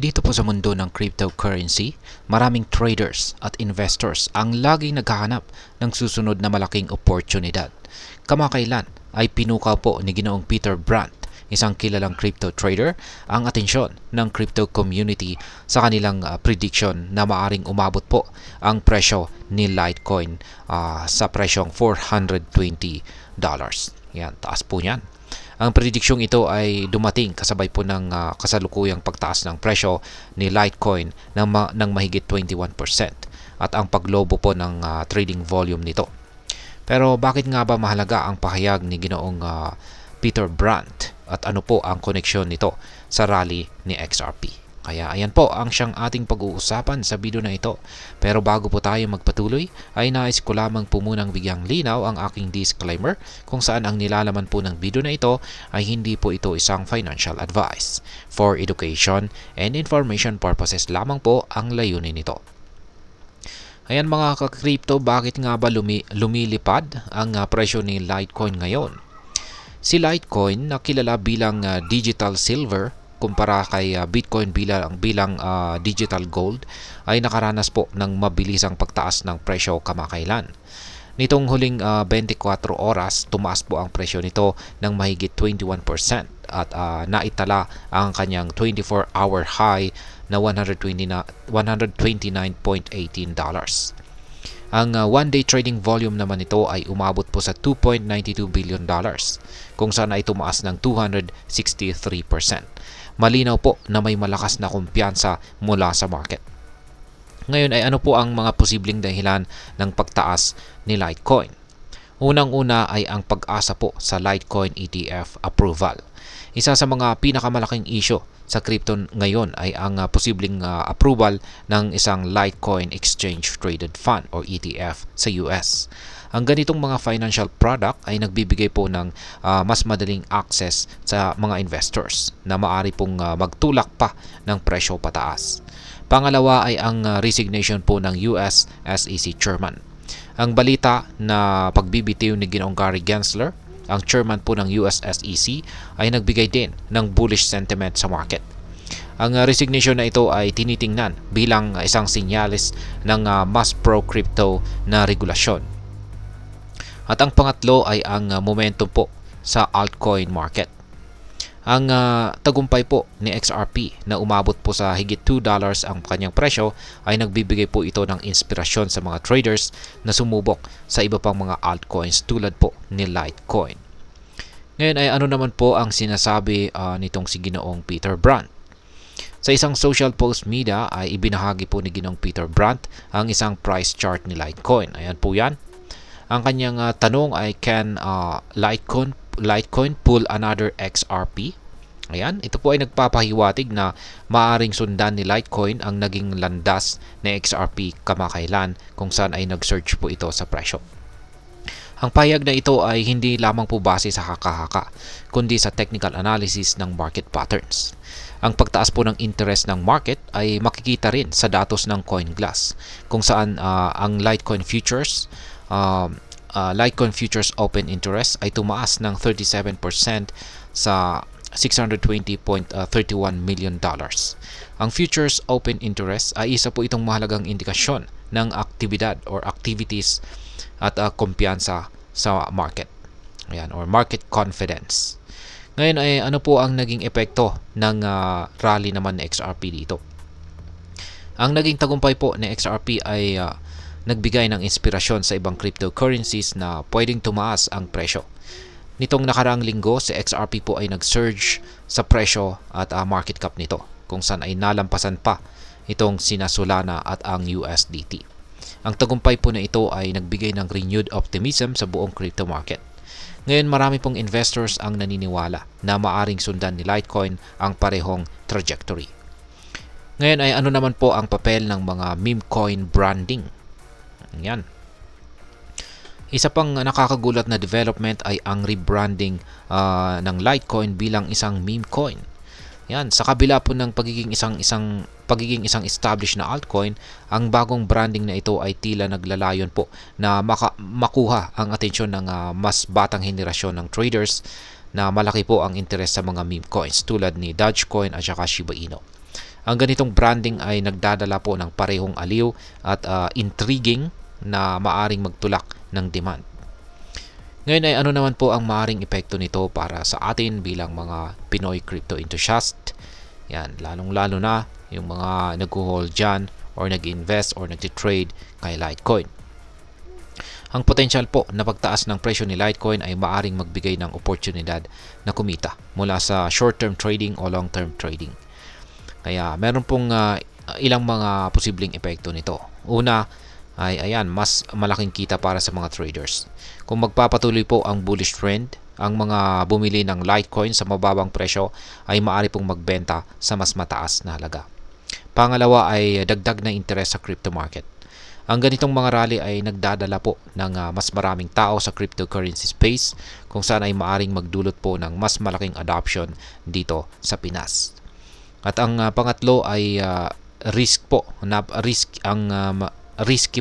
Dito po sa mundo ng cryptocurrency, maraming traders at investors ang laging naghahanap ng susunod na malaking oportunidad. Kamakailan ay pinukaw po ni Ginoong Peter Brandt, isang kilalang crypto trader, ang atensyon ng crypto community sa kanilang prediction na maaring umabot po ang presyo ni Litecoin sa presyong $420. Yan, taas po niyan. Ang prediksyong ito ay dumating kasabay po ng kasalukuyang pagtaas ng presyo ni Litecoin ng mahigit 21% at ang paglobo po ng trading volume nito. Pero bakit nga ba mahalaga ang pahayag ni Ginoong Peter Brandt at ano po ang koneksyon nito sa rally ni XRP? Kaya ayan po ang siyang ating pag-uusapan sa video na ito. Pero bago po tayo magpatuloy, ay nais ko lamang po munang bigyang linaw ang aking disclaimer kung saan ang nilalaman po ng video na ito ay hindi po ito isang financial advice. For education and information purposes lamang po ang layunin nito. Ayan mga ka-crypto, bakit nga ba lumilipad ang presyo ni Litecoin ngayon? Si Litecoin na kilala bilang digital silver kumpara kay Bitcoin bilang digital gold ay nakaranas po ng mabilisang pagtaas ng presyo kamakailan. Nitong huling 24 oras, tumaas po ang presyo nito ng mahigit 21% at naitala ang kanyang 24-hour high na $129.18. Ang one-day trading volume naman nito ay umabot po sa $2.92 billion kung saan ay tumaas ng 263%. Malinaw po na may malakas na kumpiyansa mula sa market. Ngayon ay ano po ang mga posibleng dahilan ng pagtaas ni Litecoin? Unang-una ay ang pag-asa po sa Litecoin ETF approval. Isa sa mga pinakamalaking issue sa crypto ngayon ay ang posibleng approval ng isang Litecoin Exchange Traded Fund o ETF sa US. Ang ganitong mga financial product ay nagbibigay po ng mas madaling access sa mga investors na maaari pong magtulak pa ng presyo pataas. Pangalawa ay ang resignation po ng US SEC Chairman. Ang balita na pagbibitiw ni Ginoong Gary Gensler, ang chairman po ng US SEC, ay nagbigay din ng bullish sentiment sa market. Ang resignation na ito ay tinitingnan bilang isang sinyalis ng mas pro-crypto na regulasyon. At ang pangatlo ay ang momentum po sa altcoin market. Ang tagumpay po ni XRP na umabot po sa higit $2 ang kanyang presyo ay nagbibigay po ito ng inspirasyon sa mga traders na sumubok sa iba pang mga altcoins tulad po ni Litecoin. Ngayon ay ano naman po ang sinasabi nitong si Ginoong Peter Brandt? Sa isang social post media ay ibinahagi po ni Ginoong Peter Brandt ang isang price chart ni Litecoin. Ayan po yan. Ang kanyang tanong ay, can Litecoin pull another XRP? Ayan, ito po ay nagpapahiwatig na maaring sundan ni Litecoin ang naging landas ni XRP kamakailan kung saan ay nag-surge po ito sa presyo. Ang pahayag na ito ay hindi lamang po base sa haka-haka, kundi sa technical analysis ng market patterns. Ang pagtaas po ng interest ng market ay makikita rin sa datos ng CoinGlass, kung saan ang Litecoin futures open interest ay tumaas ng 37% sa $620.31 million. Ang futures open interest ay isa po itong mahalagang indikasyon ng aktibidad or activities at kumpiyansa sa market. Ayan, or market confidence. Ngayon ay ano po ang naging epekto ng rally naman ni XRP dito? Ang naging tagumpay po ni XRP ay nagbigay ng inspirasyon sa ibang cryptocurrencies na pwedeng tumaas ang presyo. Nitong nakaraang linggo, si XRP po ay nag-surge sa presyo at market cap nito, kung saan ay nalampasan pa itong sina Solana at ang USDT. Ang tagumpay po na ito ay nagbigay ng renewed optimism sa buong crypto market. Ngayon marami pong investors ang naniniwala na maaring sundan ni Litecoin ang parehong trajectory. Ngayon ay ano naman po ang papel ng mga meme coin branding? Yan. Isa pang nakakagulat na development ay ang rebranding ng Litecoin bilang isang meme coin. Yan, sa kabila po ng pagiging isang established na altcoin, ang bagong branding na ito ay tila naglalayon po na makuha ang atensyon ng mas batang henerasyon ng traders na malaki po ang interes sa mga meme coins tulad ni Dogecoin at saka Shiba Inu. Ang ganitong branding ay nagdadala po ng parehong aliw at intriguing na maaring magtulak ng demand. Ngayon ay ano naman po ang maaring epekto nito para sa atin bilang mga Pinoy crypto enthusiast? Yan, lalong-lalo na yung mga nag-hold dyan or nag-invest or nag-trade kay Litecoin. Ang potential po na pagtaas ng presyo ni Litecoin ay maaring magbigay ng oportunidad na kumita mula sa short-term trading o long-term trading. Kaya meron pong ilang mga posibleng epekto nito. Una ay ayan, mas malaking kita para sa mga traders. Kung magpapatuloy po ang bullish trend, ang mga bumili ng Litecoin sa mababang presyo ay maaari pong magbenta sa mas mataas na halaga. Pangalawa ay dagdag na interes sa crypto market. Ang ganitong mga rally ay nagdadala po ng mas maraming tao sa cryptocurrency space kung saan ay maaring magdulot po ng mas malaking adoption dito sa Pinas. At ang pangatlo ay risky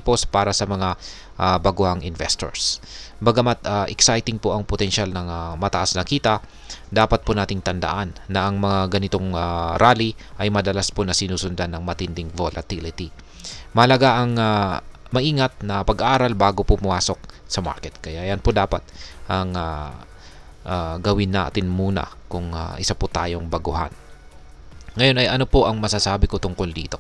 po para sa mga baguhang investors. Bagamat exciting po ang potensyal ng mataas na kita, dapat po nating tandaan na ang mga ganitong rally ay madalas po na sinusundan ng matinding volatility. Mahalaga ang maingat na pag-aaral bago pumasok sa market. Kaya yan po dapat ang gawin natin muna kung isa po tayong baguhan. Ngayon ay ano po ang masasabi ko tungkol dito?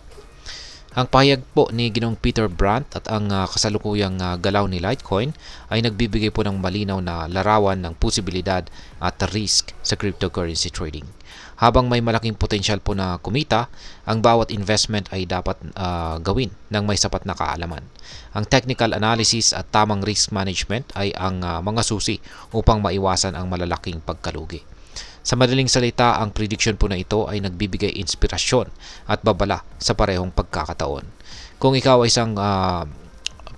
Ang pahayag po ni Ginoong Peter Brandt at ang kasalukuyang galaw ni Litecoin ay nagbibigay po ng malinaw na larawan ng posibilidad at risk sa cryptocurrency trading. Habang may malaking potensyal po na kumita, ang bawat investment ay dapat gawin ng may sapat na kaalaman. Ang technical analysis at tamang risk management ay ang mga susi upang maiwasan ang malalaking pagkalugi. Sa madaling salita, ang prediction po na ito ay nagbibigay inspirasyon at babala sa parehong pagkakataon. Kung ikaw ay isang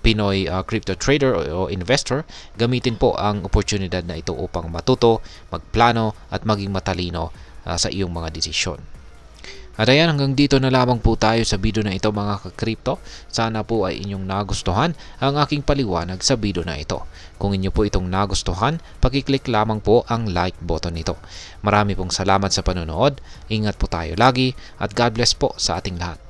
Pinoy crypto trader o investor, gamitin po ang oportunidad na ito upang matuto, magplano at maging matalino sa iyong mga desisyon. At ayan, hanggang dito na lamang po tayo sa video na ito mga ka-crypto. Sana po ay inyong nagustuhan ang aking paliwanag sa video na ito. Kung inyo po itong nagustuhan, pakiclick lamang po ang like button nito. Marami pong salamat sa panonood, ingat po tayo lagi at God bless po sa ating lahat.